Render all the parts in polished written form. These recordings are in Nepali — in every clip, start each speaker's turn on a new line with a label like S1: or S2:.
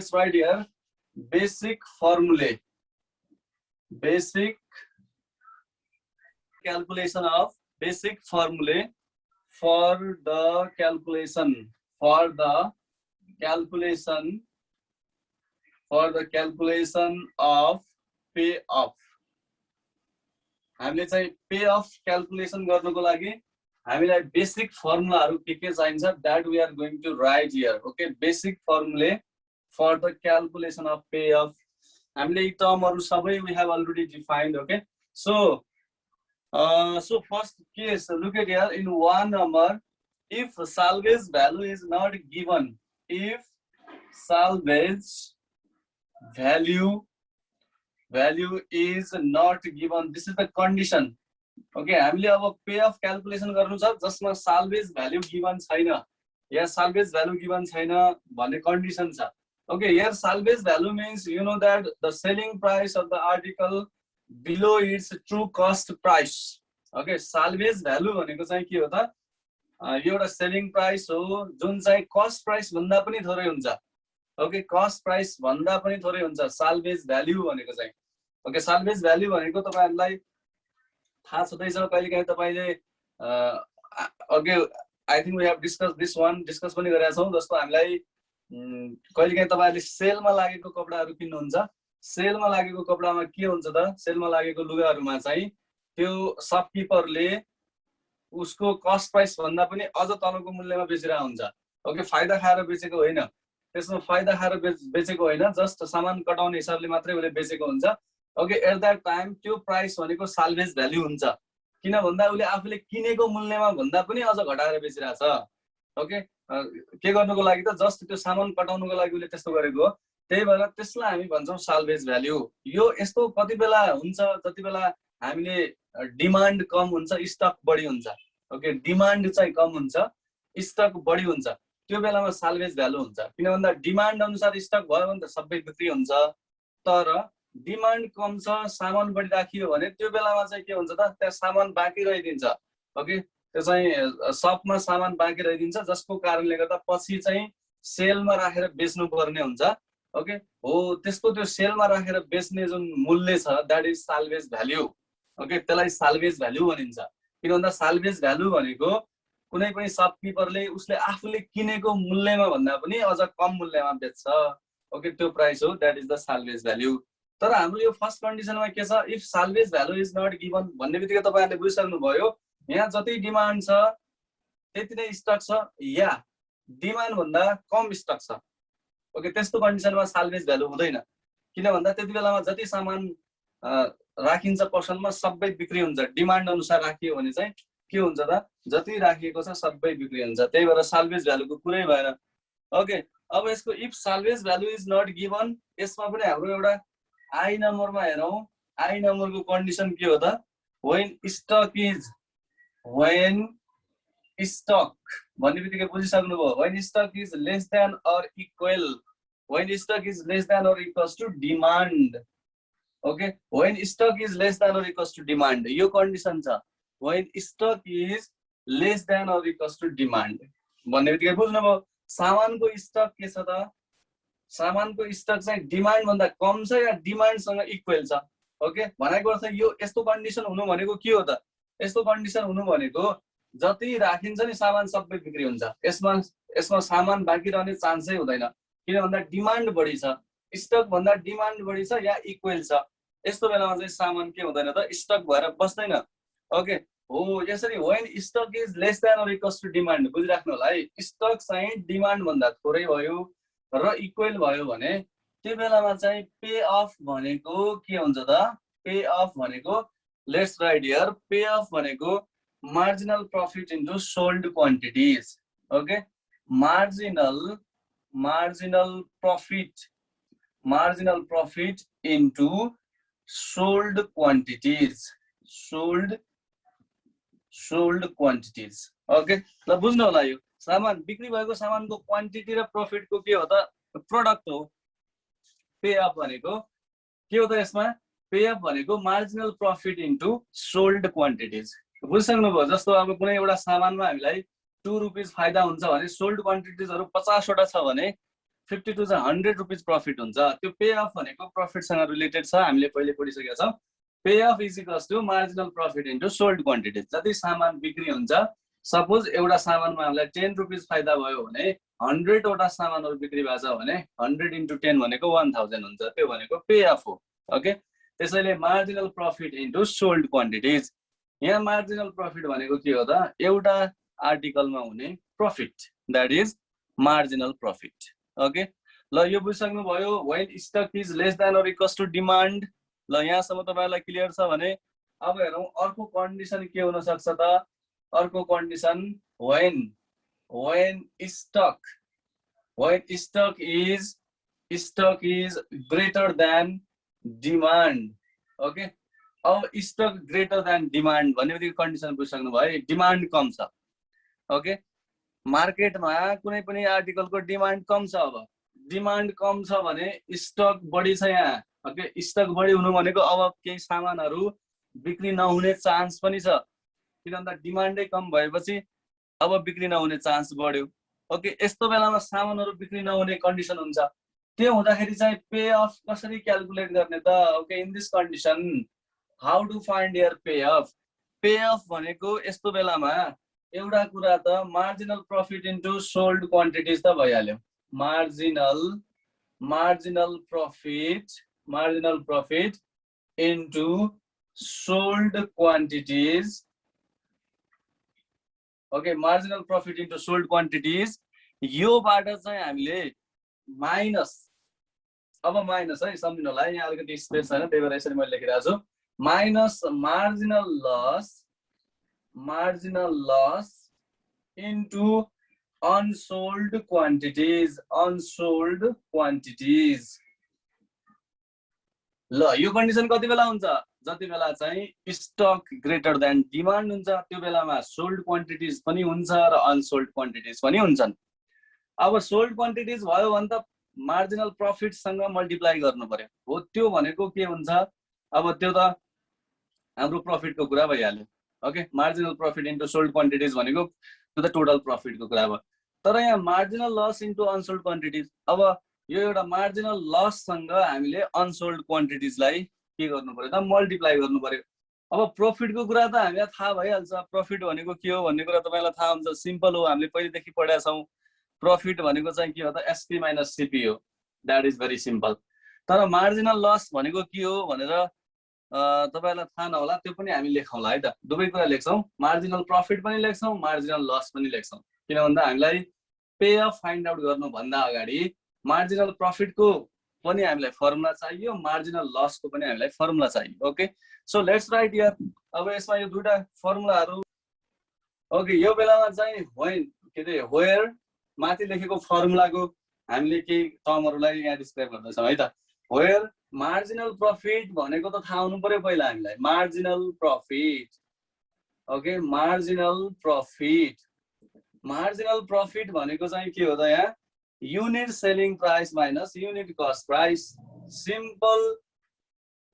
S1: let's write here basic formulae. Basic calculation of basic formulae for the calculation of payoff. हामीले चाहिँ पे अफ क्याल्कुलेसन गर्नको लागि हामीलाई बेसिक फर्मुलाहरु के चाहिन्छ that we are going to write here. Okay, basic formulae for the calculation of payoff. हामीले यी टर्महरु सबै we have already defined. Okay, so first case, look at here in one number. If salvage value is not given, if salvage value is not given, this is the condition. Okay, हामीले अब पे अफ क्याल्कुलेसन गर्नु छ जसमा salvage value given छैन या salvage value given छैन भन्ने कन्डिसन छ. Okay, here salvage value means you know that the selling price of the article below its true cost price. Okay, salvage value भनेको चाहिँ के हो त? यो एउटा सेलिङ प्राइस हो जुन चाहिँ कस्ट प्राइस भन्दा पनि थोरै हुन्छ. ओके, कस्ट प्राइस भन्दा पनि थोरै हुन्छ साल्भेज भ्याल्यु भनेको चाहिँ. ओके, साल्भेज भ्याल्यु भनेको तपाईहरुलाई थाहा छँदै छ. कहिलेकाहीँ तपाईले okay, I think we have discuss पनि गरेका छौं. जस्तो हामीलाई कहिलेकाहीँ तपाईहरुले सेलमा लागेको कपडाहरु किन्नुहुन्छ. सेलमा लागेको कपडामा के हुन्छ त? सेलमा लागेको लुगाहरुमा चाहिँ त्यो शपकीपरले उसको कस्ट प्राइस भन्दा पनि अझ तलको मूल्यमा बेचिरहेको हुन्छ. ओके, फाइदा खाएर बेचेको होइन, त्यसमा फाइदा खाएर बेचेको होइन, जस्ट सामान कटाउने हिसाबले मात्रै उले बेचेको हुन्छ. ओके, एट दैट टाइम त्यो प्राइस भनेको साल्भेज भ्याल्यु हुन्छ. किन भन्दा उले आफूले किनेको मूल्यमा भन्दा पनि अझ घटाएर बेचिरहेको छ. ओके, के गर्नको लागि त? जस्ट त्यो सामान कटाउनको लागि उले त्यस्तो गरेको हो. त्यही भएर त्यसलाई हामी भन्छौं साल्भेज भ्याल्यु. यो यस्तो कति बेला हुन्छ जति बेला हामीले डिमान्ड कम हुन्छ, स्टक बढी हुन्छ. ओके, डिमान्ड चाहिँ कम हुन्छ, स्टक बढी हुन्छ, त्यो बेलामा साल्भेज भ्यालु हुन्छ. किन भन्दा डिमान्ड अनुसार स्टक भयो भने त सबै बिक्री हुन्छ. तर डिमान्ड कम छ, सामान बढी राखियो भने त्यो बेलामा चाहिँ के हुन्छ त? त्यहाँ सामान बाँकी रहिदिन्छ. ओके, त्यो चाहिँ शपमा सामान बाँकी रहिदिन्छ, जसको कारणले गर्दा पछि चाहिँ सेलमा राखेर बेच्नु पर्ने हुन्छ. ओके, हो त्यसको त्यो सेलमा राखेर बेच्ने जुन मूल्य छ that is salvage value. Okay, त्यसलाई साल्भेज भ्यालु भनिन्छ. किन भन्दा साल्भेज भ्यालु भनेको कुनै पनि शपकीपरले उसले आफूले किनेको मूल्यमा भन्दा पनि अझ कम मूल्यमा बेच्छ. ओके, त्यो प्राइस हो, that is the salvage value. तर हाम्रो यो फर्स्ट कन्डिसनमा के छ? If salvage value is not given भन्ने बित्तिकै तपाईहरुले बुझिसक्नु भयो यहाँ जति डिमान्ड छ त्यति नै स्टक छ या डिमान्ड भन्दा कम स्टक छ. ओके, त्यस्तो कन्डिसनमा साल्भेज भ्यालु हुँदैन. किन भन्दा त्यति बेलामा जति सामान राखिन्छ पसलमा सबै बिक्री हुन्छ. डिमान्ड अनुसार राखियो भने चाहिँ के हुन्छ त? जति राखिएको छ सबै बिक्री हुन्छ. त्यही भएर साल्भेज भ्यालुको कुरै भएन. ओके, अब यसको if salvage value is not given, यसमा पनि हाम्रो एउटा आई नम्बरमा हेरौं. आई नम्बरको कन्डिसन के हो त? व्हेन स्टक भन्ने बित्तिकै बुझिसक्नु भयो. When stock is less than or equal, when stock is less than or equals to demand. Okay, when stock is less than or equals to demand, यो कन्डिसन छ. When stock is less than or equals to demand भन्ने बित्तिकै बुझ्नुभयो सामानको स्टक के छ त? सामानको स्टक चाहिँ डिमान्ड भन्दा कम छ या डिमान्डसँग इक्वल छ. ओके, भनेको अर्थ यो यस्तो कन्डिसन हुनु भनेको के हो त? यस्तो कन्डिसन हुनु भनेको जति राखिन्छ नि सामान सबै बिक्री हुन्छ. यसमा सामान बाँकी रहने चान्सै हुँदैन. किन भन्दा डिमान्ड बढी छ, स्टक भन्दा डिमान्ड बढी छ या इक्वल छ. यस्तो बेलामा चाहिँ सामान के हुँदैन त? स्टक भएर बस्दैन. ओके, हो यसरी when stock is less than or equals to demand बुझिराख्नु होला है. स्टक चाहिँ डिमान्ड भन्दा थोरै भयो र इक्वल भयो भने त्यो बेलामा चाहिँ पे अफ भनेको के हुन्छ त? पे अफ भनेको let's write here, pay off भनेको marginal profit into sold quantities. Okay, marginal profit into sold quantities. Okay, ल बुझ्नु होला यो सामान बिक्री भएको सामानको क्वान्टिटी र प्रॉफिटको के हो त? प्रोडक्ट हो. पे अफ भनेको के हो त? यसमा पे अफ भनेको marginal profit into sold quantities. बुझिसक्नु भयो? जस्तो अब कुनै एउटा सामानमा हामीलाई 2 रुपीज फाइदा हुन्छ भने सोल्ड क्वान्टिटीजहरु 50 वटा छ भने 52 चाहिँ 100 रुपिस प्रफिट हुन्छ। त्यो पे अफ भनेको प्रफिटसँग रिलेटेड छ, हामीले पहिले पढिसकेका छौँ। Pay off is equals to marginal profit into sold quantity. जति सामान बिक्री हुन्छ, सपोज एउटा सामानमा हामीलाई 10 रुपिस फाइदा भयो भने 100 वटा सामानहरू बिक्री भएको छ भने 100 इन्टु 10 भनेको 1000 हुन्छ। त्यो भनेको पे अफ हो। ओके, त्यसैले marginal profit into sold quantities. यहाँ मार्जिनल प्रफिट भनेको के हो त? एउटा आर्टिकलमा हुने profit, that is marginal profit. Okay, ल यो बुझिसक्नु भयो। When stock is less than or equals to demand. ल यहाँसम्म तपाईहरुलाई क्लियर छ भने अब हेरौँ अर्को कन्डिसन के हुन सक्छ त? अर्को condition when stock is greater than demand. Okay, अब स्टक ग्रेटर देन डिमान्ड भन्ने कन्डिसन बुझिसक्नु भयो। डिमान्ड कम छ। ओके, मार्केटमा कुनै पनि आर्टिकलको डिमान्ड कम छ। अब डिमान्ड कम छ भने स्टक बढी छ यहाँ। ओके, स्टक बढी हुनु भनेको अब केही सामानहरू बिक्री नहुने चान्स पनि छ, किनभने डिमान्डै कम भएपछि अब बिक्री नहुने चान्स बढ्यो। ओके, यस्तो बेलामा सामानहरू बिक्री नहुने कन्डिसन हुन्छ। त्यो हुँदाखेरि चाहिँ पे अफ कसरी क्याल्कुलेट गर्ने त? Okay, in this condition how to find your pay off? Pay off भनेको यस्तो बेलामा एउटा कुरा त marginal profit into sold quantities त भइहाल्यो। Marginal profit into sold quantities. Okay, marginal profit into sold quantities. योबाट चाहिँ हामीले माइनस, अब माइनस है, सम्झिनु होला यहाँ अलिकति स्पेस छैन, त्यही भएर यसरी मैले लेखिरहेको छु। Minus marginal loss into unsold quantities. ल यो कन्डिसन कति बेला हुन्छ? जति बेला चाहिँ स्टक ग्रेटर देन डिमान्ड हुन्छ, त्यो बेलामा सोल्ड क्वान्टिटिज पनि हुन्छ र अनसोल्ड क्वान्टिटिज पनि हुन्छन्। अब सोल्ड क्वान्टिटिज भयो भने त मार्जिनल प्रफिटसँग मल्टिप्लाई गर्नु पर्यो। हो, त्यो भनेको के हुन्छ? अब त्यो त हाम्रो प्रफिटको कुरा भइहाल्यो। Okay, marginal profit into sold quantities भनेको त्यो त टोटल प्रफिटको कुरा भयो। तर यहाँ marginal loss into unsold quantities, अब यो एउटा मार्जिनल लससँग हामीले अनसोल्ड क्वान्टिटिजलाई के गर्नु पर्यो त? मल्टिप्लाई गर्नु पर्यो। अब प्रफिटको कुरा त हामीलाई थाहा भइहाल्छ। प्रफिट भनेको के हो भन्ने कुरा तपाईँलाई थाहा हुन्छ, सिम्पल हो, हामीले पहिलेदेखि पढेका छौँ। प्रफिट भनेको चाहिँ के हो त? एसपी माइनस सिपी हो। That is very simple. तर मार्जिनल लस भनेको के हो भनेर तपाईँलाई थाहा नहोला, त्यो पनि हामी लेखौँला है त। दुवै कुरा लेख्छौँ, मार्जिनल प्रफिट पनि लेख्छौँ, मार्जिनल लस पनि लेख्छौँ। किन भन्दा हामीलाई पे अफ फाइन्ड आउट गर्नुभन्दा अगाडि मार्जिनल प्रफिटको पनि हामीलाई फर्मुला चाहियो, मार्जिनल लसको पनि हामीलाई फर्मुला चाहियो। Okay, so let's write here. अब यसमा यो दुईटा फर्मुलाहरू। ओके, यो बेलामा चाहिँ वेयर माथि लेखेको फर्मुलाको हामीले केही टर्महरूलाई यहाँ डिस्क्राइब गर्दैछौँ है त। वेयर मार्जिनल प्रफिट भनेको त थाहा हुनु पर्यो पहिला हामीलाई। Marginal profit, okay, marginal profit भनेको चाहिँ के हो त? यहाँ unit selling price minus unit cost price. Simple,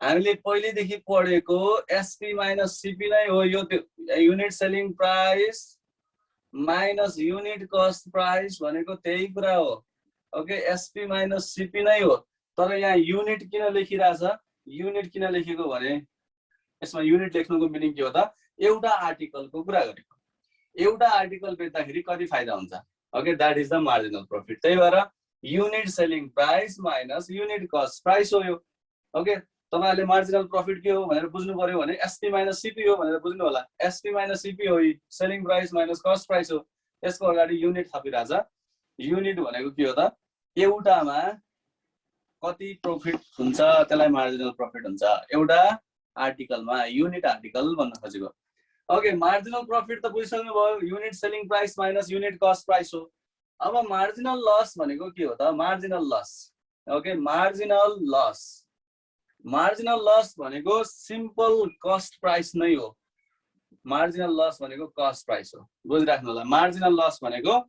S1: हामीले पहिलेदेखि पढेको एसपी माइनस सिपी नै हो यो। Unit selling price minus unit cost price भनेको त्यही कुरा हो। ओके, एसपी माइनस सिपी नै हो। तर यहाँ युनिट किन लेखिरहेछ? युनिट किन लेखेको भने यसमा युनिट लेख्नुको मिनिङ के हो त? एउटा आर्टिकलको कुरा गरेको। एउटा आर्टिकल बेच्दाखेरि कति फाइदा हुन्छ? Okay, that is the marginal profit. त्यही भएर unit selling price minus unit cost price हो यो। ओके, तपाईहरुले मार्जिनल प्रफिट के हो भनेर बुझ्नु पर्यो भने एसपी माइनस सिपी हो भनेर बुझ्नु होला। एसपी माइनस सिपी हो, selling price minus cost price हो। यसको अगाडि युनिट थपिरहेछ। युनिट भनेको के हो त? एउटामा कति प्रफिट हुन्छ त्यसलाई मार्जिनल प्रफिट हुन्छ। एउटा आर्टिकलमा युनिट आर्टिकल भन्न खोजेको। ओके, मार्जिनल प्रफिट त बुझिसक्नु भयो, unit selling price minus unit cost price हो। अब मार्जिनल लस भनेको के हो त? Marginal loss. Okay, marginal loss भनेको सिम्पल कस्ट प्राइस नै हो। मार्जिनल लस भनेको कस्ट प्राइस हो, बुझिराख्नु होला। मार्जिनल लस भनेको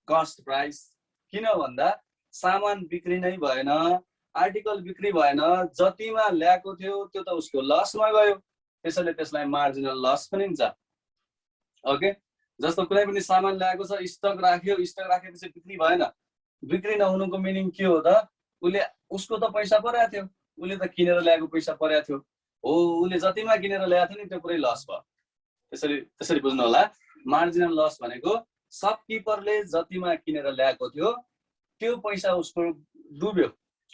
S1: कस्ट प्राइस। किन भन्दा सामान बिक्री नै भएन, आर्टिकल बिक्री भएन, जतिमा ल्याएको थियो त्यो त उसको लसमा गयो, त्यसैले त्यसलाई मार्जिनल लस पनि हुन्छ। ओके, जस्तो कुनै पनि सामान ल्याएको छ, स्टक राखेपछि बिक्री भएन, बिक्री नहुनुको मिनिङ के हो त? उसको त पैसा परेको थियो, उसले त किनेर ल्याएको पैसा परेको थियो हो, उसले जतिमा किनेर ल्याएको थियो नि त्यो पुरै लस भयो। त्यसरी बुझ्नु होला। मार्जिनल लस भनेको शपकिपरले जतिमा किनेर ल्याएको थियो त्यो पैसा उसको डुब्यो।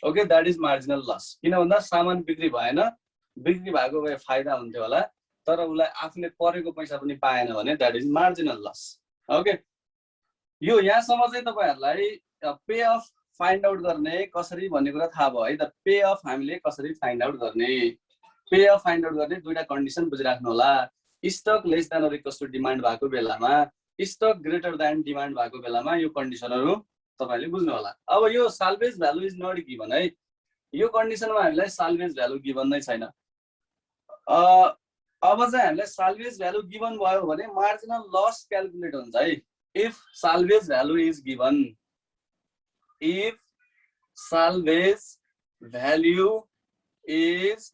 S1: Okay, that is marginal loss. किन भन्दा सामान बिक्री भएन, बिक्री भएको भए फाइदा हुन्थ्यो होला, तर उसलाई आफूले परेको पैसा पनि पाएन भने that is marginal loss. Okay, यो यहाँसम्म चाहिँ तपाईहरुलाई पे अफ फाइन्ड आउट गर्ने कसरी भन्ने कुरा थाहा भयो है त। पे अफ हामीले कसरी फाइन्ड आउट गर्ने, पे अफ फाइन्ड आउट गर्ने दुईटा कन्डिसन बुझिराख्नु होला। Stock less than or equals to demand भएको बेलामा, स्टक ग्रेटर देन डिमान्ड भएको बेलामा यो कन्डिसनहरु तपाईले बुझ्नु होला। अब यो salvage value is not given है, यो कन्डिसनमा हामीलाई साल्भेज भ्यालु गिभन नै छैन। अब चाहिँ हामीलाई साल्भेज भ्यालु गिभन भयो भने मार्जिनल लस क्याल्कुलेट हुन्छ है। If salvage value is given, if salvage value is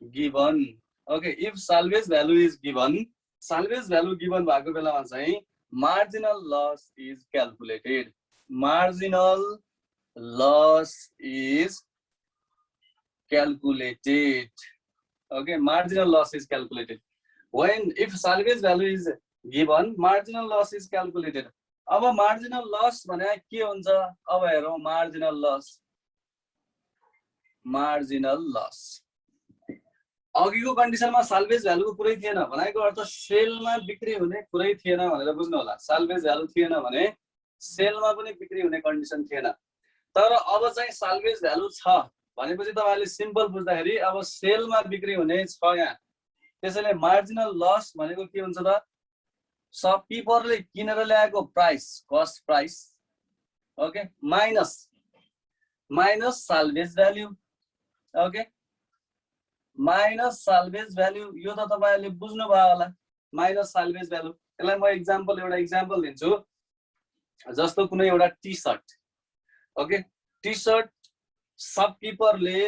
S1: given, okay, if salvage value is given, salvage value given भएको बेलामा चाहिँ marginal loss is calculated, marginal loss is calculated, okay, marginal loss is calculated when if salvage value is given, marginal loss is calculated। अब मार्जिनल लस भने के हुन्छ? अब हेरौं मार्जिनल लस। मार्जिनल लस अघिको कन्डिसनमा साल्भेज भ्यालुको कुरै थिएन, भनेको अर्थ सेलमा बिक्री हुने कुरै थिएन भनेर बुझ्नु होला। साल्भेज भ्यालु थिएन भने सेलमा पनि बिक्री हुने कन्डिसन थिएन। तर अब चाहिँ साल्भेज भ्यालु छ भनेपछि तपाईहरुले सिम्पल बुझ्दाखेरि अब सेलमा बिक्री हुने छ यहाँ। त्यसैले मार्जिनल लस भनेको के हुन्छ त? शपकिपरले किनेर ल्याएको price, cost price, okay, minus salvage value, okay, minus salvage value. यो त तपाईहरुले बुझ्नु भयो होला, माइनस साल्भेज भ्यालु। यसलाई म एउटा एक्जाम्पल दिन्छु। जस्तो कुनै एउटा T shirt, okay, T shirt शपकिपरले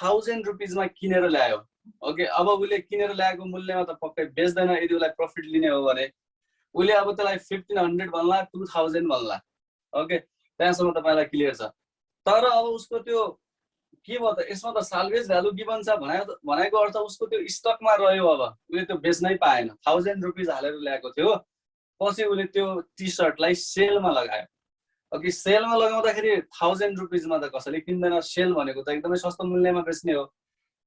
S1: 1000 रुपीजमा किनेर ल्यायो, ओके। अब उसले किनेर ल्याएको मूल्यमा त पक्कै बेच्दैन, यदि उसलाई प्रफिट लिने हो भने उसले अब त्यसलाई 1500 भन्ला, 2000 भन्ला, ओके, त्यहाँसम्म तपाईलाई क्लियर छ। तर अब उसको त्यो के भयो त? यसमा त साल्भेज भ्यालु गिभन छ भनेको अर्थ उसको त्यो स्टकमा रह्यो। अब उसले त्यो बेच्नै पाएन, 1000 रुपीज हालेर ल्याएको थियो, पछि उसले त्यो टी सर्टलाई सेलमा लगायो, ओके। सेलमा लगाउँदाखेरि 1000 रुपीजमा त कसैले किन्दैन, सेल भनेको त एकदमै सस्तो मूल्यमा बेच्ने हो।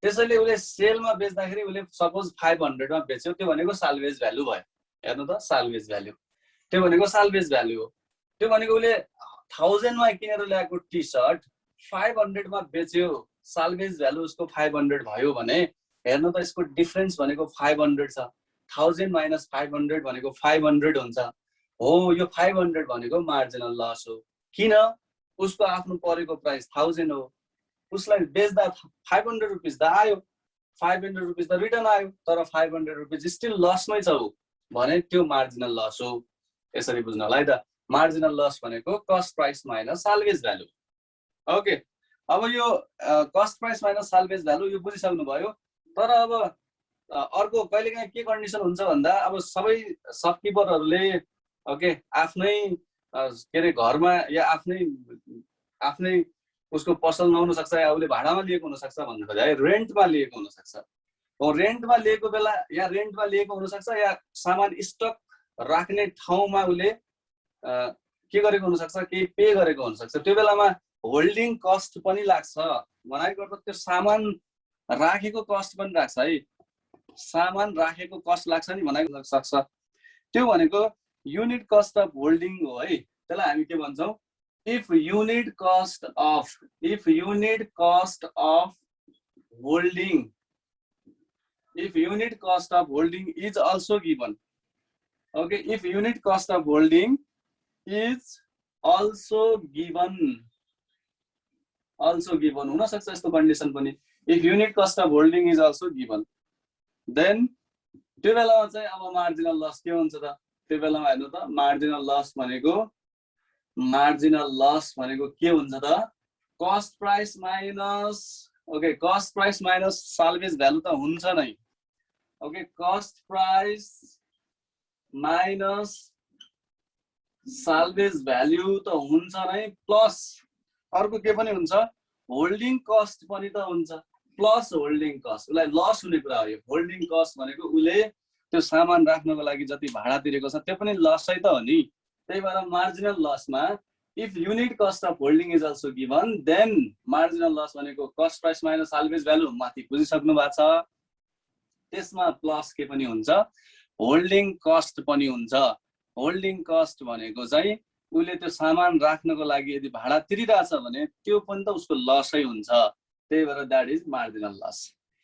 S1: त्यसैले उसले सेलमा बेच्दाखेरि उसले सपोज 500 मा बेच्यो, त्यो भनेको साल्भेज भ्यालु भयो। हेर्नु त, साल्भेज भ्यालु त्यो भनेको साल्भेज भ्यालु हो। त्यो भनेको उसले 1000 मा किनेर ल्याएको टी सर्ट 500 मा बेच्यो, साल्भेज भ्यालु उसको 500 भयो भने हेर्नु त यसको डिफरेन्स भनेको 500 छ। 1000 माइनस 500 भनेको 500 हुन्छ। हो, यो 500 भनेको मार्जिनल लस हो। किन? उसको आफ्नो परेको प्राइस 1000 हो, उसलाई बेच्दा 500 रुपीज त आयो, 500 रुपीज त रिटर्न आयो, तर 500 रुपीज स्टिल लसमै छ भने त्यो मार्जिनल लस हो। यसरी बुझ्नु होला है त। मार्जिनल लस भनेको cost price minus salvage value, okay. अब यो cost price minus salvage value यो बुझिसक्नु भयो। तर अब अर्को कहिलेकाहीँ के कन्डिसन हुन्छ भन्दा, अब सबै शपकिपरहरूले ओके आफ्नै के अरे घरमा या आफ्नै उसको पसल नहुन सक्छ, या उसले भाडामा लिएको हुन सक्छ भन्नु खोजे है, रेन्टमा लिएको हुन सक्छ। हो, रेन्टमा लिएको बेला या रेन्टमा लिएको हुन सक्छ, या सामान स्टक राख्ने ठाउँमा उसले के गरेको हुन सक्छ, केही पे गरेको हुन सक्छ। त्यो बेलामा होल्डिङ कस्ट पनि लाग्छ। भनेको अर्थ त्यो सामान राखेको कस्ट पनि लाग्छ है, सामान राखेको कस्ट लाग्छ नि भनेको सक्छ। त्यो भनेको युनिट कस्ट अफ होल्डिङ हो है। त्यसलाई हामी के भन्छौँ? if unit cost of holding is also given, okay, if unit cost of holding is also given हुन सक्छ यस्तो कन्डिसन पनि। if unit cost of holding is also given, then त्यो बेलामा चाहिँ अब मार्जिनल लस के हुन्छ त? त्यो बेलामा हेर्नु त, मार्जिनल लस भनेको के हुन्छ त? Cost price minus, okay, cost price minus salvage value त हुन्छ नै, okay, cost price minus salvage value त हुन्छ नै, प्लस अर्को के पनि हुन्छ, होल्डिङ कस्ट पनि त हुन्छ, प्लस होल्डिङ कस्ट। उसलाई लस हुने कुरा हो यो। होल्डिङ कस्ट भनेको उसले त्यो सामान राख्नको लागि जति भाडा तिरेको छ त्यो पनि लसै त हो नि। त्यही भएर मार्जिनल लसमा if unit cost of holding is also given, then marginal loss भनेको cost price minus salvage value, माथि बुझिसक्नु भएको छ। त्यसमा प्लस के पनि हुन्छ, होल्डिङ कस्ट पनि हुन्छ। होल्डिङ कस्ट भनेको चाहिँ उसले त्यो सामान राख्नको लागि यदि भाडा तिरिरहेछ भने त्यो पनि त उसको लसै हुन्छ। त्यही भएर that is marginal loss.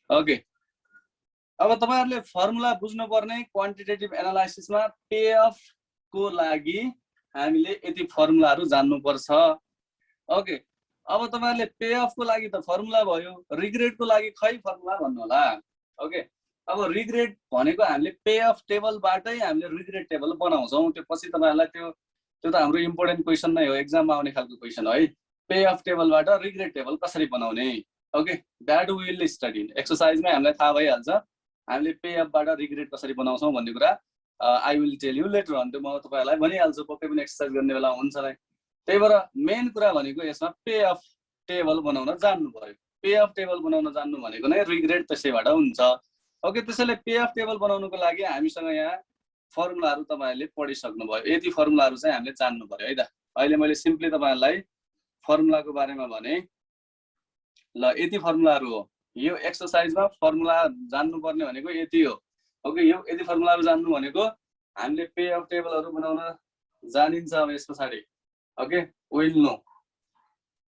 S1: Okay, अब तपाईहरुले फर्मुला बुझ्नुपर्ने क्वान्टिटेटिभ एनालाइसिसमा पे अफ को लागि हामीले यति फर्मुलाहरु जान्नुपर्छ। ओके, अब तपाईहरुले पे अफ को लागि त फर्मुला भयो, रिग्रेड को लागि खै फर्मुला भन्नु होला। ओके, अब रिग्रेड भनेको हामीले पे अफ टेबलबाटै हामीले रिग्रेड टेबल बनाउँछौं। त्यो पछि तपाईहरुलाई त्यो त हाम्रो इम्पोर्टेन्ट क्वेशन नै हो, एक्जाममा आउने खालको क्वेशन हो है। पे अफ टेबलबाट रिग्रेड टेबल कसरी बनाउने। Okay, that we will study. एक्सरसाइजमै हामीलाई थाहा भइहाल्छ हामीले पे अफबाट रिग्रेड कसरी बनाउँछौं भन्ने कुरा। I will tell you later on. त्यो म तपाईहरुलाई भनिहाल्छु, पक्कै पनि एक्सरसाइज गर्ने बेला हुन्छ नै। त्यही भएर मेन कुरा भनेको यसमा पे अफ टेबल बनाउन जान्नु पर्यो। पे अफ टेबल बनाउन जान्नु भनेको नै रिग्रेड त्यसैबाट हुन्छ। ओके, त्यसैले पे अफ टेबल बनाउनको लागि हामीसँग यहाँ फर्मुलाहरु तपाईहरुले पढिसक्नु भयो। यति फर्मुलाहरु चाहिँ हामीले जान्नु पर्यो है त। अहिले मैले सिम्पली तपाईहरुलाई फर्मुलाको बारेमा भने। ल, यति फर्मुलाहरु हो। यो एक्सरसाइजमा फर्मुला जान्नु पर्ने भनेको यति हो। ओके, यो यति फर्मुलाहरु जान्नु भनेको हामीले पे अफ टेबलहरु बनाउन जानिन्छ अब यस पछाडी। Okay, will know.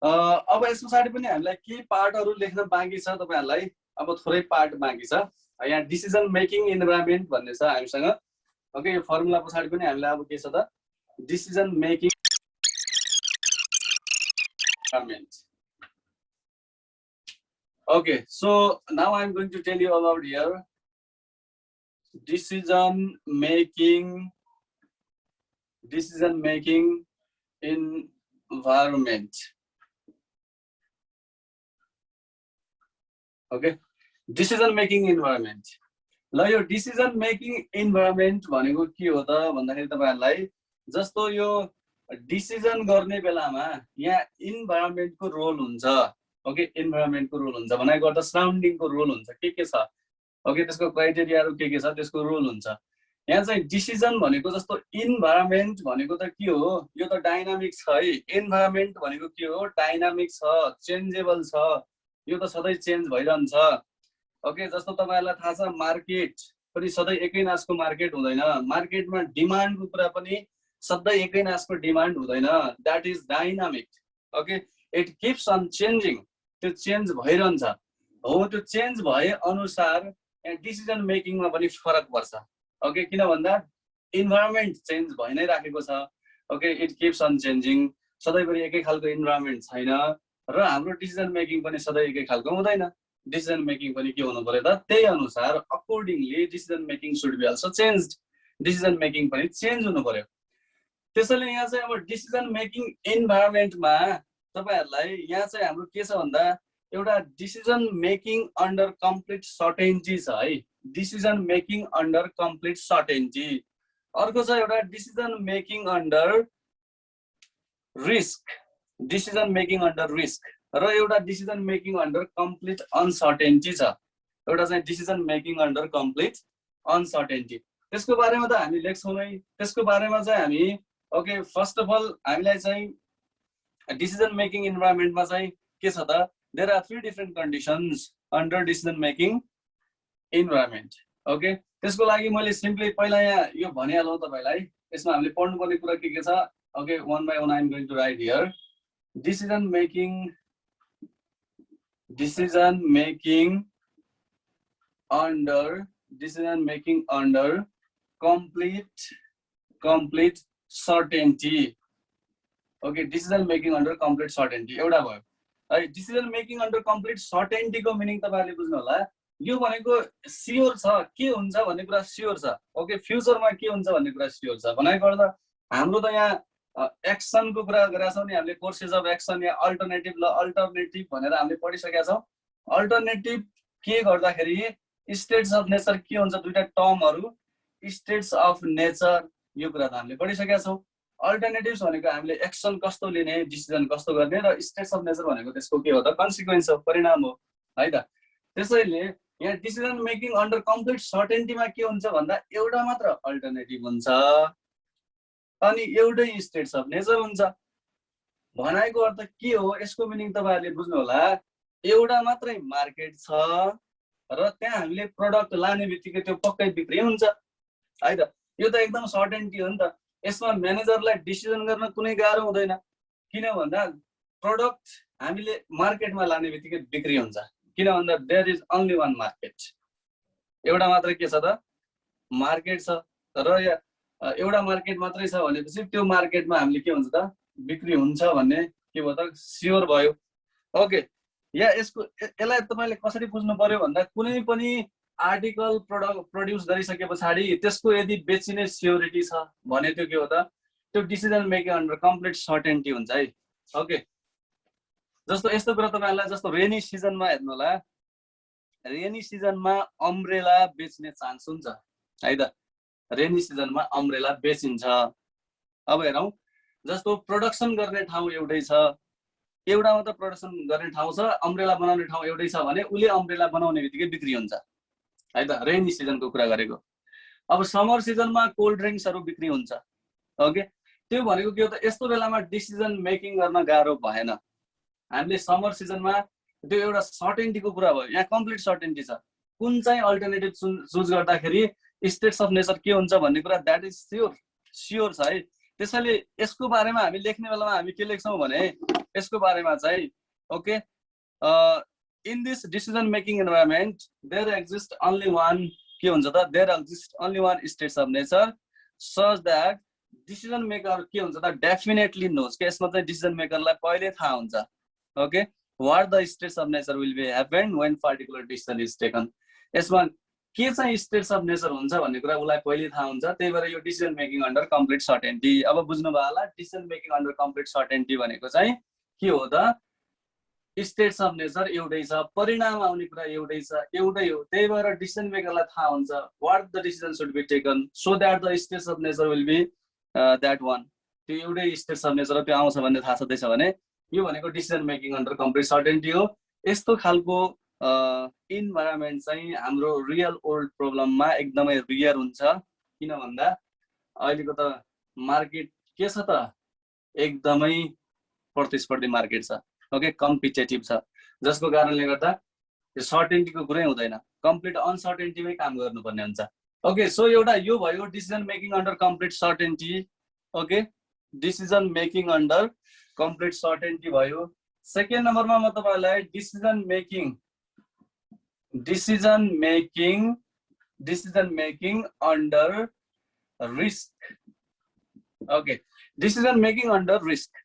S1: अब यस पछाडी पनि हामीलाई के पार्टहरु लेख्न बाँकी छ तपाईहरुलाई। अब थोरै पार्ट बाँकी छ। यहाँ डिसिजन मेकिङ इन्भाइरोमेन्ट भन्ने छ हामीसँग। ओके, यो फर्मुला पछाडी पनि हामीलाई अब के छ त, decision making environment. Okay, so now I'm going to tell you about here decision making environment. Okay, decision making environment. ल, यो डिसिजन मेकिङ इन्भाइरोमेन्ट भनेको के हो त भन्दाखेरि तपाईहरुलाई जस्तो यो डिसिजन गर्ने बेलामा यहाँ इन्भाइरोमेन्टको रोल हुन्छ। ओके, इन्भाइरोमेन्टको रोल हुन्छ भनेको अर्थ सराउन्डिङको रोल हुन्छ। के छ, ओके, त्यसको क्राइटेरियाहरु के छ, त्यसको रोल हुन्छ। यहाँ चाहिँ डिसिजन भनेको जस्तो इन्भाइरोमेन्ट भनेको त के हो, यो त डाइनामिक छ है। इन्भाइरोमेन्ट भनेको के हो, डाइनामिक छ, चेन्जेबल छ, यो त सधैँ चेन्ज भइरहन्छ। ओके, जस्तो तपाईहरुलाई थाहा छ मार्केट पनि सधैँ एकै नासको मार्केट हुँदैन। मार्केटमा डिमान्डको कुरा पनि सधैँ एकै नासको डिमान्ड हुँदैन। That is dynamic. Okay, it keeps on changing. त्यो चेन्ज भइरहन्छ हो। त्यो चेन्ज भए अनुसार यहाँ डिसिजन मेकिङमा पनि फरक पर्छ। ओके, किन भन्दा इन्भाइरोमेन्ट चेन्ज भइ नै राखेको छ। Okay, it keeps on changing. सधैँभरि एकै खालको इन्भाइरोमेन्ट छैन र हाम्रो डिसिजन मेकिङ पनि सधैँ एकै खालको हुँदैन। डिसिजन मेकिङ पनि के हुनु पर्यो त, त्यही अनुसार accordingly decision making should be also changed. Decision making पनि चेन्ज हुनु पर्यो। त्यसैले यहाँ चाहिँ अब डिसिजन मेकिङ इन्भाइरोमेन्टमा तपाईहरुलाई यहाँ चाहिँ हाम्रो के छ भन्दा एउटा decision making under complete certainty छ है। Decision making under complete certainty. अर्को छ एउटा decision making under risk. Decision making under risk र एउटा decision making under complete uncertainty छ। एउटा चाहिँ decision making under complete uncertainty. त्यसको बारेमा त हामी लेख्छौँ नै। त्यसको बारेमा चाहिँ हामी ओके, फर्स्ट अफ अल हामीलाई चाहिँ डिसिजन मेकिङ इन्भाइरोमेन्टमा चाहिँ के छ त, there are 3 different conditions under decision making environment. Okay, त्यसको लागि मैले सिम्पली पहिला यहाँ यो भनिहालौँ तपाईलाई। यसमा हामीले पढ्नुपर्ने कुरा के छ। Okay, one by one I am going to write here. Decision making under complete certainty. Okay, decision making under complete certainty एउटा भयो है। डिसिजन मेकिङ अन्डर कम्प्लिट सर्टेनिटीको मिनिङ तपाईहरुले बुझ्नु होला। यो भनेको स्योर छ, के हुन्छ भन्ने कुरा स्योर छ। ओके, फ्युचरमा के हुन्छ भन्ने कुरा स्योर छ। भनेको अर्थ हाम्रो त यहाँ एक्सनको कुरा गरेका छौं नि हामीले, courses of action yeah alternative. ल, अल्टरनेटिभ भनेर हामीले पढिसकेका छौं। अल्टरनेटिभ के गर्दाखेरि स्टेट्स अफ नेचर के हुन्छ, दुईटा टर्महरु, स्टेट्स अफ नेचर, यो कुरा त हामीले पढिसकेका छौं। अल्टरनेटिभ्स भनेको हामीले एक्सन कस्तो लिने, डिसिजन कस्तो गर्ने, र स्टेट्स अफ नेचर भनेको त्यसको के हो त कन्सिक्वेन्स हो, परिणाम हो है त। त्यसैले यहाँ डिसिजन मेकिङ अन्डर कम्प्लिट सर्टेन्टीमा के हुन्छ भन्दा एउटा मात्र अल्टरनेटिभ हुन्छ अनि एउटै स्टेट्स अफ नेचर हुन्छ। भनाइको अर्थ के हो, यसको मिनिङ तपाईहरुले बुझ्नु होला। एउटा मात्रै मार्केट छ र त्यहाँ हामीले प्रडक्ट लाने बित्तिकै त्यो पक्कै बिक्री हुन्छ है त। यो त एकदम सर्टेन्टी हो नि त। यसमा म्यानेजरलाई डिसिजन गर्न कुनै गाह्रो हुँदैन, किन भन्दा प्रडक्ट हामीले मार्केटमा लाने बित्तिकै बिक्री हुन्छ। किन भन्दा there is only one market, एउटा मात्र के छ त मार्केट छ, र एउटा मार्केट मात्रै छ भनेपछि त्यो मार्केटमा हामीले के हुन्छ त बिक्री हुन्छ भन्ने के भयो त स्योर भयो। ओके, या यसलाई तपाईले कसरी बुझ्नु पर्यो भन्दा कुनै पनि आर्टिकल प्रड्युस गरिसके पछाडि त्यसको यदि बेचिने स्योरिटी छ भने त्यो के हो त त्यो decision making under complete certainty हुन्छ है। ओके, जस्तो यस्तो कुरा तपाईहरुलाई जस्तो रेनी सिजनमा हेर्नु होला, रेनी सिजनमा अम्ब्रेला बेच्ने चान्स हुन्छ है त। रेनी सिजनमा अम्ब्रेला बेचिन्छ। अब हेरौं, जस्तो प्रोडक्सन गर्ने ठाउँ एउटै छ, एउटा मात्र प्रोडक्सन गर्ने ठाउँ छ, अम्ब्रेला बनाउने ठाउँ एउटै छ भने उले अम्ब्रेला बनाउने बित्तिकै बिक्री हुन्छ है त। रेनी सिजनको कुरा गरेको। अब समर सिजनमा कोल्ड ड्रिङ्क्सहरु बिक्री हुन्छ। ओके, त्यो भनेको के हो त यस्तो बेलामा डिसिजन मेकिङ गर्न गाह्रो भएन। हामीले समर सिजनमा त्यो एउटा सर्टेन्टीको कुरा भयो, यहाँ कम्प्लिट सर्टेन्टी छ। कुन चाहिँ अल्टरनेटिभ चुज गर्दाखेरि स्टेट्स अफ नेचर के हुन्छ भन्ने कुरा द्याट इज स्योर छ है। त्यसैले यसको बारेमा हामी लेख्ने बेलामा हामी के लेख्छौं भने यसको बारेमा चाहिँ okay, in this decision making environment there exist only one के हुन्छ त there exist only one states of nature such that decision maker के हुन्छ त डेफिनेटली नोज के यसमा चाहिँ डिसिजन मेकरलाई पहिले थाहा हुन्छ okay what the states of nature will be happen when particular decision is taken. यसमा के चाहिँ स्टेट्स अफ नेचर हुन्छ भन्ने कुरा उलाई पहिले थाहा हुन्छ। त्यही भएर यो decision making under complete certainty. अब बुझ्नु भयो होला decision making under complete certainty भनेको चाहिँ के हो त स्टेट्स अफ नेचर एउटै छ, परिणाम आउने कुरा एउटै छ, एउटै हो। त्यही भएर डिसिजन मेकरलाई थाहा हुन्छ what the decision should be taken so that the states of nature will be that one. त्यो एउटै स्टेट्स अफ नेचर त्यो आउँछ भन्ने थाहा छँदैछ भने यो भनेको decision making under complete certainty हो। यस्तो खालको इन्भाइरोमेन्ट चाहिँ हाम्रो रियल वर्ल्ड प्रब्लममा एकदमै रियर हुन्छ। किन भन्दा अहिलेको त मार्केट के छ त एकदमै प्रतिस्पर्धी मार्केट छ ओके, कम्पिटेटिभ छ, जसको कारणले गर्दा यो सर्टेन्टीको कुरै हुँदैन, कम्प्लिट अनसर्टेन्टीमै काम गर्नुपर्ने हुन्छ। ओके, सो एउटा यो भयो decision making under complete certainty. Okay, decision making under complete certainty भयो। सेकेन्ड नम्बरमा म तपाईलाई decision making under risk. Okay, decision making under risk.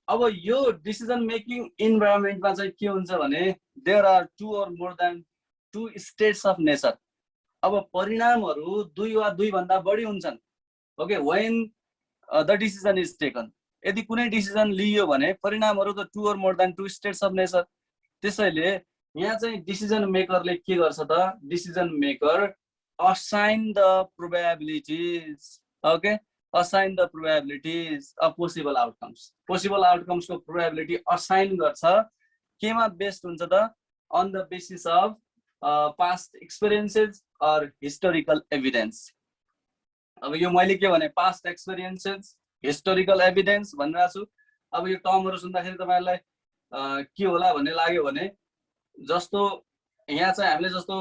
S1: अब यो डिसिजन मेकिङ इन्भाइरोमेन्टमा चाहिँ के हुन्छ भने there are two or more than two states of nature. अब परिणामहरू दुई वा दुई भन्दा बढी हुन्छन् okay when the decision is taken. यदि कुनै डिसिजन लिइयो भने परिणामहरू त two or more than two states of nature. त्यसैले यहाँ चाहिँ डिसिजन मेकरले के गर्छ त decision maker assign the probabilities okay assign the probabilities of possible outcomes। possible outcomes को probability assign गर्छ केमा बेस्ड हुन्छ त on the basis of past experiences or historical evidence। अब यो मैले के भने past experiences historical evidence भनिरहेको छु। अब यो टर्महरु सुन्दाखेरि तपाईहरुलाई के होला भन्ने लाग्यो भने जस्तो यहाँ चाहिँ हामीले जस्तो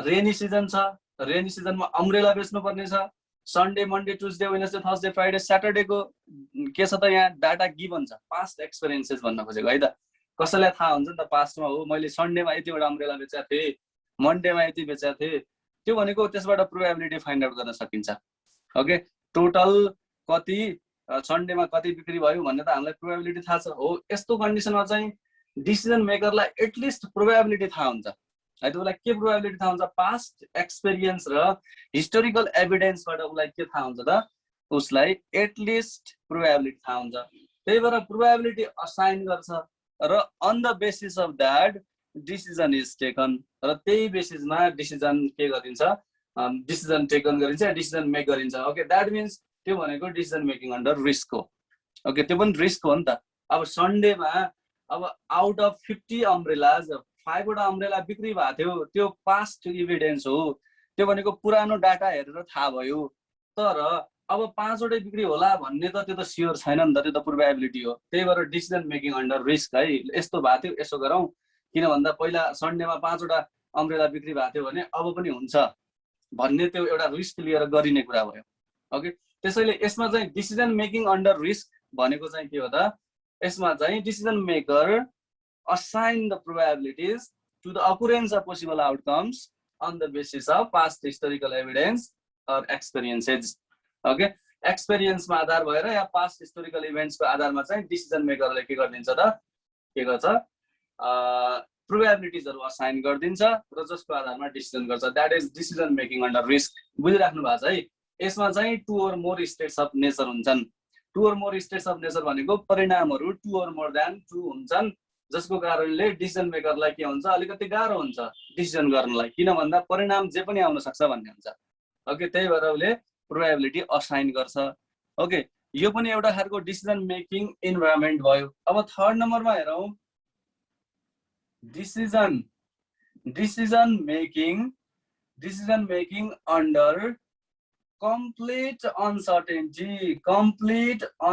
S1: रेनी सिजन छ, रेनी सिजनमा अम्ब्रेला बेच्नु पर्ने छ। Sunday Monday Tuesday Wednesday Thursday Friday स्याटरडेको के छ त यहाँ डाटा गिभन छ, पास्ट एक्सपिरियन्सेस भन्न खोजेको है त। कसैलाई थाहा हुन्छ नि त पास्टमा हो मैले सन्डेमा यतिवटा अम्ब्रेला बेचेको थिएँ, मन्डेमा यति बेचेको थिएँ, त्यो भनेको त्यसबाट प्रोबेबिलिटी फाइन्ड आउट गर्न सकिन्छ। ओके, टोटल कति सन्डेमा कति बिक्री भयो भन्ने त हामीलाई प्रोबेबिलिटी थाहा छ हो। यस्तो कन्डिसनमा चाहिँ डिसिजन मेकरलाई एटलिस्ट प्रोबेबिलिटी थाहा हुन्छ है त। उसलाई के प्रोबेबिलिटी थाहा हुन्छ पास्ट एक्सपिरियन्स र हिस्टोरिकल एभिडेन्सबाट उसलाई के थाहा हुन्छ त उसलाई एटलिस्ट प्रोबेबिलिटी थाहा हुन्छ। त्यही भएर प्रोबेबिलिटी असाइन गर्छ र on the basis of that decision is taken र त्यही बेसिसमा डिसिजन के गरिन्छ डिसिजन टेकन गरिन्छ, डिसिजन मेक गरिन्छ। ओके, दैट मिन्स त्यो भनेको डिसिजन मेकिङ अन्डर रिस्क हो। ओके, त्यो पनि रिस्क हो नि त। अब सन्डेमा अब आउट अफ 50 अम्ब्रेलाज 5 वटा अम्ब्रेला बिक्री भएको थियो, त्यो पास्ट इभिडेन्स हो, त्यो भनेको पुरानो डाटा हेरेर थाहा भयो। तर अब 5 वटै बिक्री होला भन्ने त त्यो त स्योर छैन नि त, त्यो त प्रोबेबिलिटी हो। त्यही भएर डिसिजन मेकिङ अन्डर रिस्क है, यस्तो भएको थियो यसो गरौँ, किन भन्दा पहिला सन्डेमा 5 वटा अम्ब्रेला बिक्री भएको थियो भने अब पनि हुन्छ भन्ने त्यो एउटा रिस्क लिएर गरिने कुरा भयो। ओके, त्यसैले यसमा चाहिँ डिसिजन मेकिङ अन्डर रिस्क भनेको चाहिँ के हो त, यसमा चाहिँ decision maker assign the probabilities to the occurrence of possible outcomes on the basis of past historical evidence or experiences. Okay, experience मा आधार भएर या past historical events को आधारमा चाहिँ डिसिजन मेकरले के गरिदिन्छ त, के गर्छ, प्रोबेबिलिटिजहरु असाइन गरिदिन्छ र जसको आधारमा डिसिजन गर्छ। That is decision making under risk. बुझिराख्नु भएको छ है। यसमा चाहिँ 2 or more states of nature हुन्छन्। 2 or more states of nature भनेको परिणामहरु 2 or more than 2 हुन्छन्, जसको कारणले डिसिजन मेकरलाई के हुन्छ, अलिकति गाह्रो हुन्छ डिसिजन गर्नलाई, किन भन्दा परिणाम जे पनि आउन सक्छ भन्ने हुन्छ। ओके, त्यही भएर उसले प्रोबेबिलिटी असाइन गर्छ। ओके, यो पनि एउटा खालको डिसिजन मेकिङ इन्भाइरोमेन्ट भयो। अब थर्ड नम्बरमा हेरौँ, decision making under complete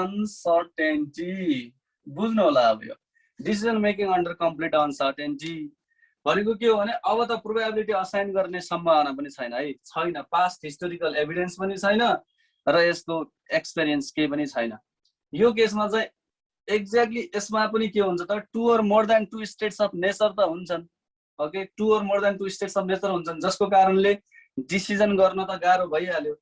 S1: uncertainty. बुझ्नु होला अब यो decision making under complete uncertainty भनेको के हो भने अब त प्रोबेबिलिटी असाइन गर्ने सम्भावना पनि छैन है, छैन, पास्ट हिस्टोरिकल एभिडेन्स पनि छैन र यसको एक्सपिरियन्स केही पनि छैन। यो केसमा चाहिँ एक्ज्याक्टली यसमा पनि के हुन्छ त, 2 or more than 2 states of nature त हुन्छन्। Okay, 2 or more than 2 states of nature हुन्छन्, जसको कारणले डिसिजन गर्न त गाह्रो भइहाल्यो।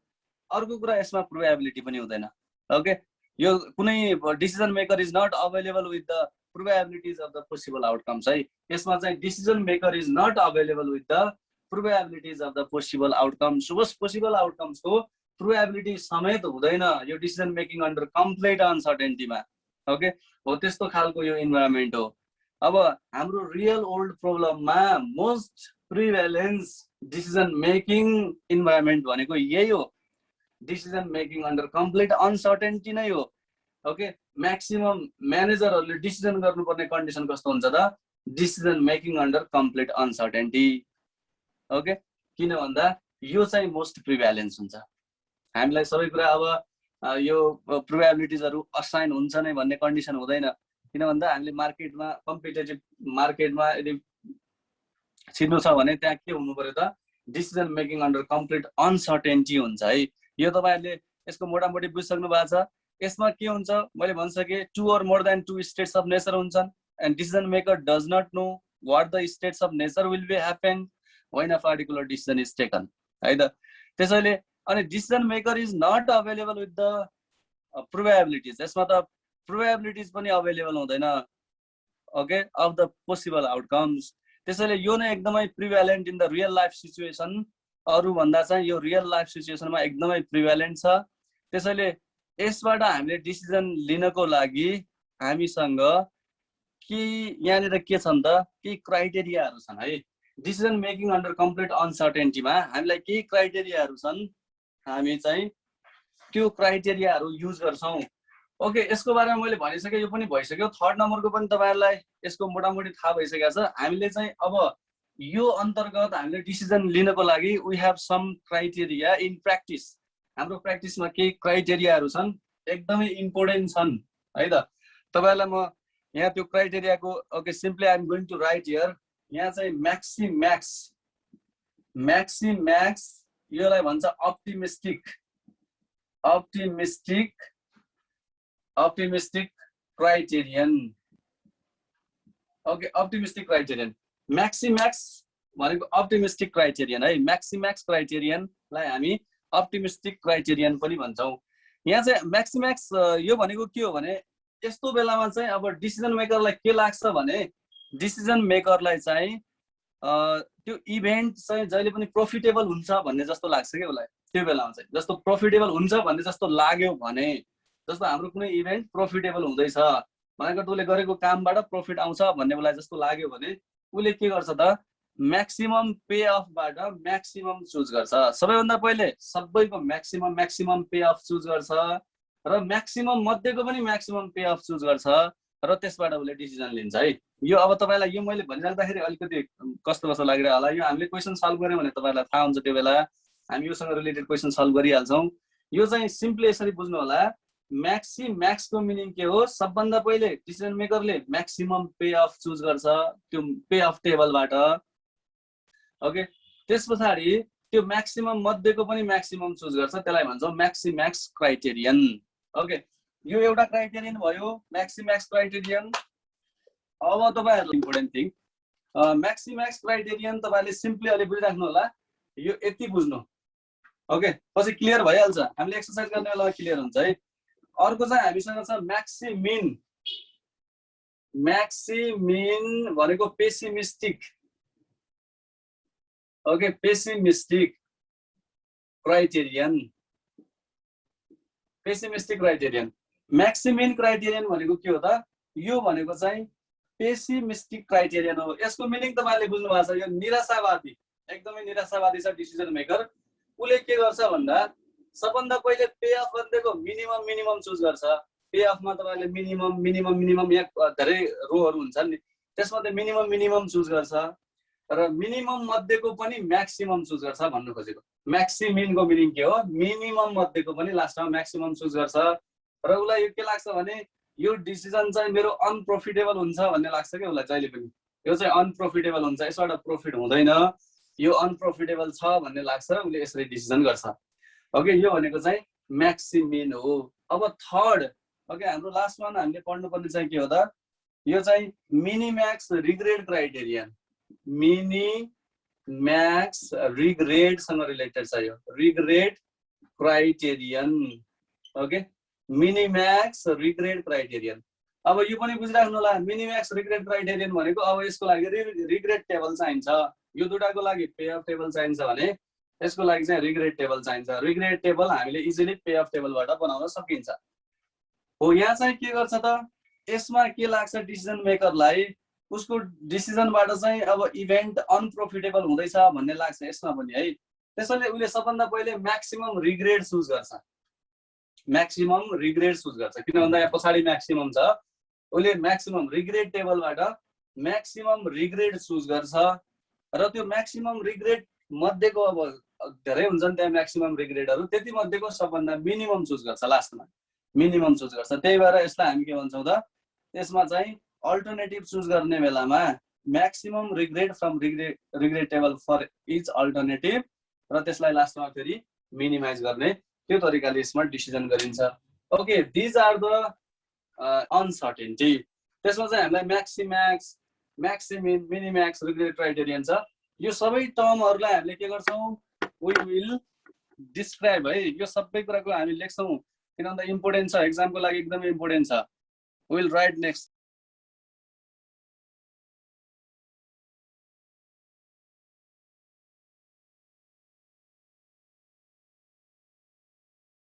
S1: अर्को कुरा यसमा प्रोबेबिलिटी पनि हुँदैन। ओके, यो कुनै decision maker is not available with the probabilities of the possible outcomes है। यसमा चाहिँ decision maker is not available with the probabilities of the possible outcomes। उस possible outcomes को probability समेत हुँदैन यो decision making under complete uncertainty मा। ओके, हो त्यस्तो खालको यो इन्भाइरोमेन्ट हो। अब हाम्रो रियल वर्ल्ड प्रोब्लममा most prevalence decision making environment भनेको यही हो, decision making under complete uncertainty नै हो। ओके, म्याक्सिमम म्यानेजरहरूले डिसिजन गर्नुपर्ने कन्डिसन कस्तो हुन्छ त, decision making under complete uncertainty. Okay, किन भन्दा यो चाहिँ मोस्ट प्रिभ्यालेन्स हुन्छ। हामीलाई सबै कुरा अब यो प्रोबेबिलिटिजहरु असाइन हुन्छ नै भन्ने कन्डिसन हुँदैन, किन भन्दा हामीले मार्केटमा कम्पिटेटिभ मार्केटमा यदि छिर्नु छ भने त्यहाँ के हुनु पर्यो त, decision making under complete uncertainty हुन्छ है। यो तपाईहरुले यसको मोटामोटी बुझिसक्नु भएको छ। यसमा के हुन्छ, मैले भनिसके 2 or more than 2 states of nature हुन्छन् and decision maker does not know what the states of nature will be happen when a particular decision is taken है त। त्यसैले अनि decision maker is not available with the probabilities, यसमा त प्रोबेबिलिटिज पनि अवेलेबल हुँदैन okay of the possible outcomes. त्यसैले यो नै एकदमै prevalent in the real life situation, अरु भन्दा चाहिँ यो रियल लाइफ सिचुएसनमा एकदमै प्रिभ्यालेन्ट छ। त्यसैले यसबाट हामीले डिसिजन लिनको लागि हामीसँग के यहाँनिर के छन् त, के क्राइटेरियाहरु छन् है। डिसिजन मेकिङ अन्डर कम्प्लिट अनसर्टेन्टीमा हामीलाई के क्राइटेरियाहरु छन्, हामी चाहिँ त्यो क्राइटेरियाहरु युज गर्छौं। ओके, यसको बारेमा मैले भनिसके, यो पनि भइसक्यो। थर्ड नम्बरको पनि तपाईहरुलाई यसको मोटामोटी थाहा भइसकेको छ। हामीले चाहिँ अब यो अन्तर्गत हामीले डिसिजन लिनको लागि we have some criteria in practice. हाम्रो प्र्याक्टिसमा के क्राइटेरियाहरु छन्, एकदमै इम्पोर्टेन्ट छन् है त। तपाईहरुलाई म यहाँ त्यो क्राइटेरियाको okay simply I am going to write here. यहाँ चाहिँ म्याक्सिम्याक्स योलाई भन्छ optimistic criterion. Okay, optimistic criterion, maximax भनेको अप्टिमिस्टिक क्राइटेरियन है। म्याक्सिम्याक्स क्राइटेरियनलाई हामी अप्टिमिस्टिक क्राइटेरियन पनि भन्छौं। यहाँ चाहिँ म्याक्सिम्याक्स यो भनेको के हो भने, यस्तो बेलामा चाहिँ अब डिसिजन मेकरलाई के लाग्छ भने, डिसिजन मेकरलाई चाहिँ त्यो इभेन्ट चाहिँ जहिले पनि प्रोफिटेबल हुन्छ भन्ने जस्तो लाग्छ के उसलाई। त्यो बेलामा चाहिँ जस्तो प्रोफिटेबल हुन्छ भन्ने जस्तो लाग्यो भने, जस्तो हाम्रो कुनै इभेन्ट प्रोफिटेबल हुँदैछ भनेको उसले गरेको कामबाट प्रफिट आउँछ भन्ने उसलाई जस्तो लाग्यो भने उसले के गर्छ त, म्याक्सिमम पे अफबाट म्याक्सिमम चुज गर्छ। सबैभन्दा पहिले सबैको म्याक्सिमम पे अफ चुज गर्छ र म्याक्सिमम मध्येको पनि म्याक्सिमम पे अफ चुज गर्छ र त्यसबाट उसले डिसिजन लिन्छ है। यो अब तपाईँलाई यो मैले भनिराख्दाखेरि अलिकति कस्तो लागिरहेको होला। यो हामीले क्वेसन सल्भ गऱ्यौँ भने तपाईँलाई थाहा हुन्छ, त्यो बेला हामी योसँग रिलेटेड क्वेसन सल्भ गरिहाल्छौँ। यो चाहिँ सिम्पली यसरी बुझ्नु होला, म्याक्सको मिनिङ के हो? सबभन्दा पहिले डिसिजन मेकरले म्याक्सिमम पे अफ चुज गर्छ त्यो पे अफ टेबलबाट। ओके, त्यस पछाडि त्यो म्याक्सिमम मध्येको पनि म्याक्सिमम चुज गर्छ, त्यसलाई भन्छौँ म्याक्स क्राइटेरियन। ओके, यो एउटा क्राइटेरियन भयो, म्याक्स क्राइटेरियन। अब तपाईँहरुले इम्पोर्टेन्ट थिङ म्याक्स क्राइटेरियन तपाईँले सिम्पली अलि बुझिराख्नु होला, यो यति बुझ्नु। ओके, पछि क्लियर भइहाल्छ, हामीले एक्सरसाइज गर्ने बेला क्लियर हुन्छ है। अर्को चाहिँ हामीसँग छ म्याक्सिमिन भनेको pessimistic. Okay, pessimistic criterion. Maximin criterion भनेको के हो त? यो भनेको चाहिँ पेसिमिस्टिक क्राइटेरियन हो। यसको मिनिङ तपाईँले बुझ्नु भएको छ, यो निराशावादी, एकदमै निराशावादी छ डिसिजन मेकर। उसले के गर्छ भन्दा सबभन्दा पहिले पे अफ मध्येको मिनिमम चुज गर्छ। पे अफमा तपाईँले मिनिमम यहाँ धेरै रोहरू हुन्छन् नि, त्यसमध्ये मिनिमम चुज गर्छ र मिनिमम मध्येको पनि म्याक्सिमम चुज गर्छ भन्नु खोजेको। म्याक्सिमिनको मिनिङ के हो? मिनिमम मध्येको पनि लास्टमा म्याक्सिमम चुज गर्छ र उसलाई यो के लाग्छ भने यो डिसिजन चाहिँ मेरो अनप्रोफिटेबल हुन्छ भन्ने लाग्छ कि उसलाई जहिले पनि। यो चाहिँ अनप्रोफिटेबल हुन्छ, यसबाट प्रॉफिट हुँदैन, यो अनप्रोफिटेबल छ भन्ने लाग्छ र उसले यसरी डिसिजन गर्छ। ओके, यो भनेको चाहिँ म्याक्सिमिन हो। अब थर्ड, ओके, हाम्रो लास्ट वान हामीले पढ्नुपर्ने चाहिँ के हो त? यो चाहिँ मिनिम्याक्स रिग्रेट क्राइटेरियन। मिनिम्याक्स रिग्रेटसँग रिलेटेड छ यो, regret criterion. Okay, minimax regret criterion. अब यो पनि बुझिराख्नु होला, मिनिम्याक्स रिग्रेट क्राइटेरियन भनेको अब यसको लागि रिग्रेट टेबल चाहिन्छ। यो दुटाको लागि पे अफ टेबल चाहिन्छ भने यसको लागि चाहिँ रिग्रेट टेबल चाहिन्छ। रिग्रेट टेबल हामीले इजिली पे अफ टेबलबाट बनाउन सकिन्छ। हो, यहाँ चाहिँ के गर्छ त? यसमा के लाग्छ डिसिजन मेकरलाई, उसको डिसिजनबाट चाहिँ अब इभेन्ट अनप्रोफिटेबल हुँदैछ भन्ने लाग्छ यसमा पनि है। त्यसैले उसले सबभन्दा पहिले म्याक्सिमम रिग्रेट चुज गर्छ। किन भन्दा यहाँ पछाडि म्याक्सिमम छ, उसले म्याक्सिमम रिग्रेट टेबलबाट म्याक्सिमम रिग्रेट चुज गर्छ र त्यो म्याक्सिमम रिग्रेट मध्येको अब धेरै हुन्छन् त्यहाँ म्याक्सिमम रिग्रेटहरू, त्यति मध्येको सबभन्दा मिनिमम चुज गर्छ, लास्टमा मिनिमम चुज गर्छ। त्यही भएर यसलाई हामी के भन्छौँ त? यसमा चाहिँ अल्टरनेटिभ चुज गर्ने बेलामा maximum regret from regret table for each alternative र त्यसलाई लास्टमा फेरि मिनिमाइज गर्ने, त्यो तरिकाले यसमा डिसिजन गरिन्छ। Okay, these are the uncertainty. त्यसमा चाहिँ हामीलाई म्याक्सिमिन, मिनिम्याक्स, रिग्रेट क्राइटेरियन छ। यो सबै टर्महरूलाई हामीले के गर्छौँ? वी विल डिस्क्राइब है। यो सबै कुराको हामी लेख्छौँ किन भन्दा इम्पोर्टेन्ट छ, एक्जामको लागि एकदमै इम्पोर्टेन्ट छ। Will write next.